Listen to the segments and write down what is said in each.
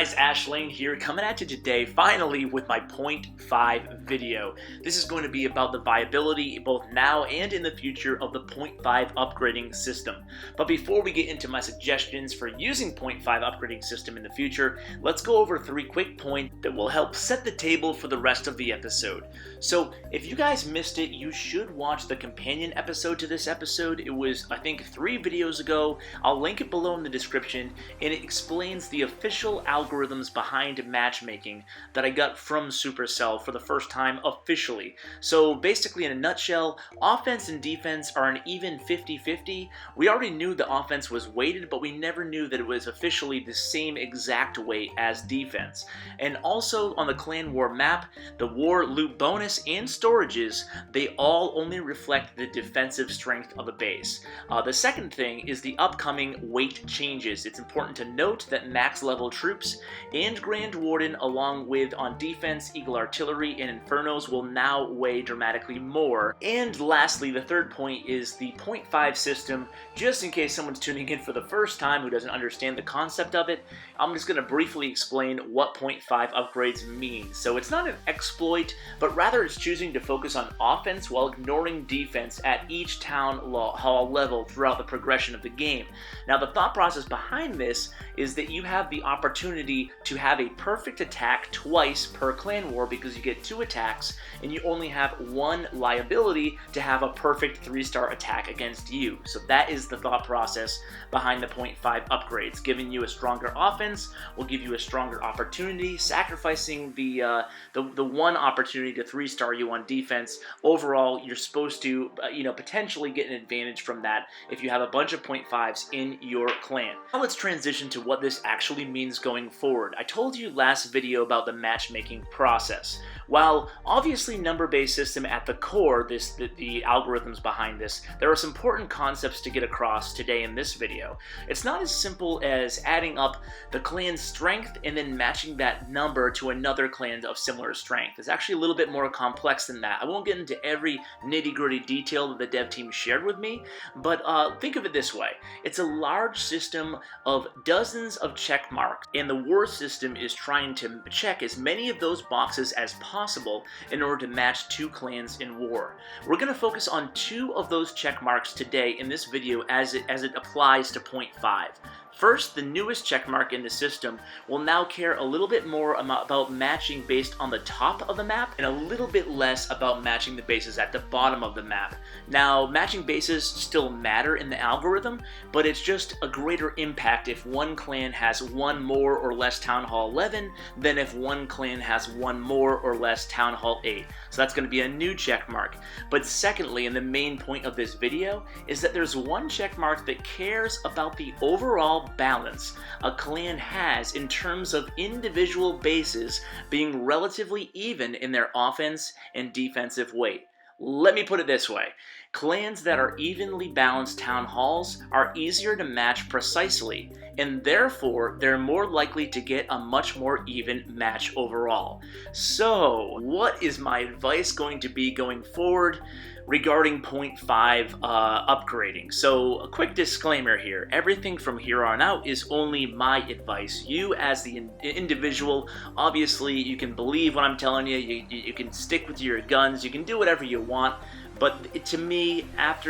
guys, Ash Lane here, coming at you today finally with my point 5 video. This is going to be about the viability both now and in the future of the point 5 upgrading system. But before we get into my suggestions for using point 5 upgrading system in the future, let's go over 3 quick points that will help set the table for the rest of the episode. So if you guys missed it, you should watch the companion episode to this episode. It was, I think, 3 videos ago. I'll link it below in the description, and it explains the official algorithms behind matchmaking that I got from Supercell for the first time officially. So basically, in a nutshell, offense and defense are an even 50-50. We already knew the offense was weighted, but we never knew that it was officially the same exact weight as defense. And also on the Clan War map, the War loot bonus and storages, they all only reflect the defensive strength of the base. The second thing is the upcoming weight changes. It's important to note that max level troops and Grand Warden, along with on defense, Eagle Artillery and Infernos, will now weigh dramatically more. And lastly, the third point is the point 5 system. Just in case someone's tuning in for the first time who doesn't understand the concept of it, I'm just going to briefly explain what point 5 upgrades mean. So it's not an exploit, but rather it's choosing to focus on offense while ignoring defense at each town hall level throughout the progression of the game. Now, the thought process behind this is that you have the opportunity to have a perfect attack twice per clan war because you get 2 attacks and you only have 1 liability to have a perfect 3-star attack against you. So that is the thought process behind the point 5 upgrades. Giving you a stronger offense will give you a stronger opportunity, sacrificing the 1 opportunity to 3-star you on defense. Overall, you're supposed to potentially get an advantage from that if you have a bunch of point 5s in your clan. Now let's transition to what this actually means going forward. I told you last video about the matchmaking process. While obviously number-based system at the core, the algorithms behind this, there are some important concepts to get across today in this video. It's not as simple as adding up the clan's strength and then matching that number to another clan of similar strength. It's actually a little bit more complex than that. I won't get into every nitty-gritty detail that the dev team shared with me, but think of it this way. It's a large system of dozens of check marks, and the war system is trying to check as many of those boxes as possible in order to match 2 clans in war. We're going to focus on 2 of those check marks today in this video as it applies to point 5. First, the newest checkmark in the system will now care a little bit more about matching based on the top of the map and a little bit less about matching the bases at the bottom of the map. Now, matching bases still matter in the algorithm, but it's just a greater impact if one clan has 1 more or less Town Hall 11 than if one clan has 1 more or less Town Hall 8. So that's going to be a new checkmark. But secondly, and the main point of this video, is that there's one checkmark that cares about the overall balance a clan has in terms of individual bases being relatively even in their offense and defensive weight. Let me put it this way. Clans that are evenly balanced town halls are easier to match precisely, and therefore they're more likely to get a much more even match overall. So, what is my advice going to be going forward regarding point 5 upgrading? So, a quick disclaimer here. Everything from here on out is only my advice. You as the individual, obviously you can believe what I'm telling you, you can stick with your guns, you can do whatever you want. But to me,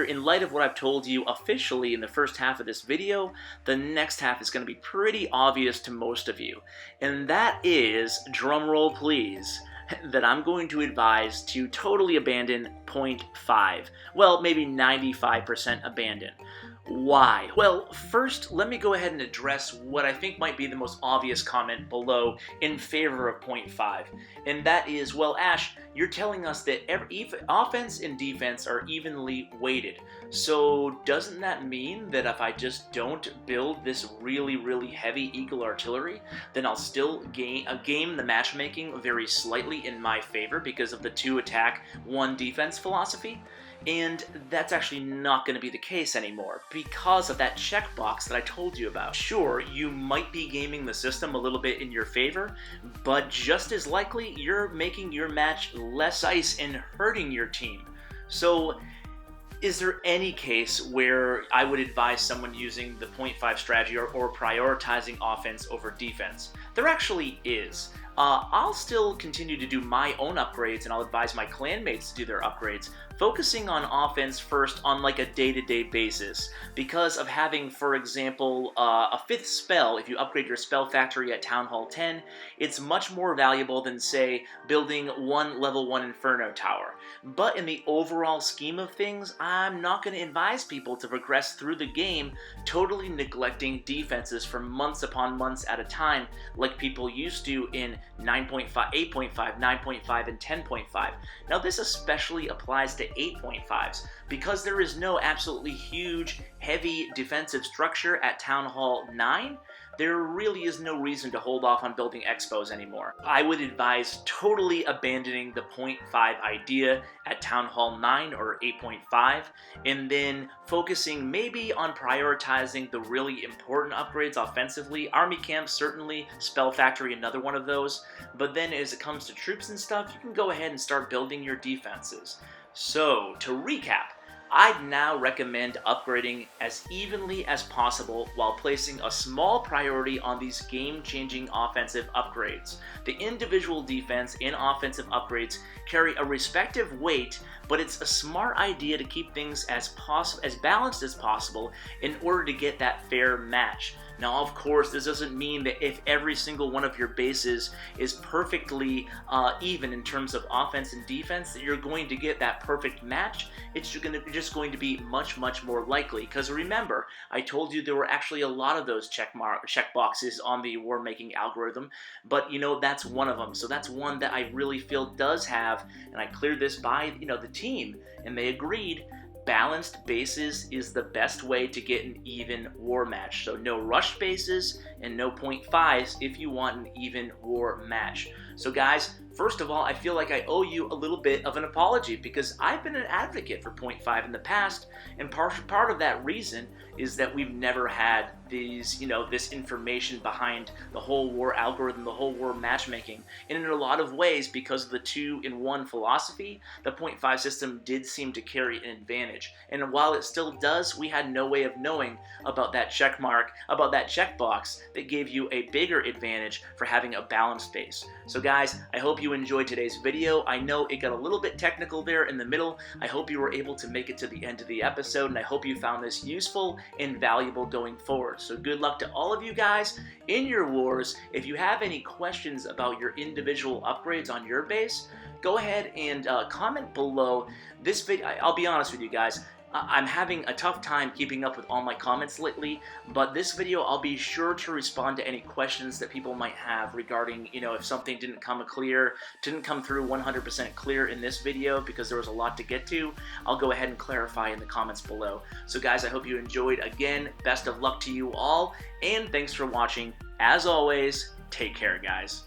in light of what I've told you officially in the first half of this video, the next half is going to be pretty obvious to most of you. And that is, drumroll please, that I'm going to advise to totally abandon point 5. Well, maybe 95% abandon. Why? Well, first, let me go ahead and address what I think might be the most obvious comment below in favor of point 5. And that is, well, Ash, you're telling us that offense and defense are evenly weighted. So doesn't that mean that if I just don't build this really, really heavy Eagle Artillery, then I'll still game the matchmaking very slightly in my favor because of the 2 attack, 1 defense philosophy? And that's actually not going to be the case anymore because of that checkbox that I told you about. Sure, you might be gaming the system a little bit in your favor, but just as likely you're making your match less ice and hurting your team. So Is there any case where I would advise someone using the 0.5 strategy or prioritizing offense over defense? There actually is. I'll still continue to do my own upgrades, and I'll advise my clanmates to do their upgrades, focusing on offense first on like a day-to-day basis, because of having, for example, a 5th spell. If you upgrade your spell factory at Town Hall 10, it's much more valuable than, say, building one level 1 Inferno tower. But in the overall scheme of things, I'm not going to advise people to progress through the game totally neglecting defenses for months upon months at a time like people used to in 9.5, 8.5, 9.5, and 10.5. Now this especially applies to 8.5s because there is no absolutely huge, heavy defensive structure at Town Hall 9. There really is no reason to hold off on building expos anymore. I would advise totally abandoning the 0.5 idea at Town Hall 9 or 8.5, and then focusing maybe on prioritizing the really important upgrades offensively. Army Camp, certainly, Spell Factory, another one of those. But then as it comes to troops and stuff, you can go ahead and start building your defenses. So, to recap, I'd now recommend upgrading as evenly as possible while placing a small priority on these game-changing offensive upgrades. The individual defense and offensive upgrades carry a respective weight, but it's a smart idea to keep things as balanced as possible in order to get that fair match. Now, of course, this doesn't mean that if every single one of your bases is perfectly even in terms of offense and defense, that you're going to get that perfect match. It's just going to be much, much more likely. Because remember, I told you there were actually a lot of those check boxes on the war making algorithm, but you know, that's one of them. So that's one that I really feel does have, and I cleared this by, you know, the team, and they agreed. Balanced bases is the best way to get an even war match. So no rushed bases and no 0.5s if you want an even war match. So guys, first of all, I feel like I owe you a little bit of an apology because I've been an advocate for 0.5 in the past, and part of that reason is that we've never had these, you know, this information behind the whole war algorithm, the whole war matchmaking. And in a lot of ways, because of the 2-in-1 philosophy, the 0.5 system did seem to carry an advantage. And while it still does, we had no way of knowing about that check mark, about that checkbox that gave you a bigger advantage for having a balanced base. So guys, I hope you enjoyed today's video. I know it got a little bit technical there in the middle. I hope you were able to make it to the end of the episode, and I hope you found this useful and valuable going forward. So good luck to all of you guys in your wars. If you have any questions about your individual upgrades on your base, go ahead and comment below this video. I'll be honest with you guys, I'm having a tough time keeping up with all my comments lately, but this video I'll be sure to respond to any questions that people might have regarding, you know, if something didn't come through 100% clear in this video because there was a lot to get to, I'll go ahead and clarify in the comments below. So guys, I hope you enjoyed. Again, best of luck to you all, and thanks for watching. As always, take care, guys.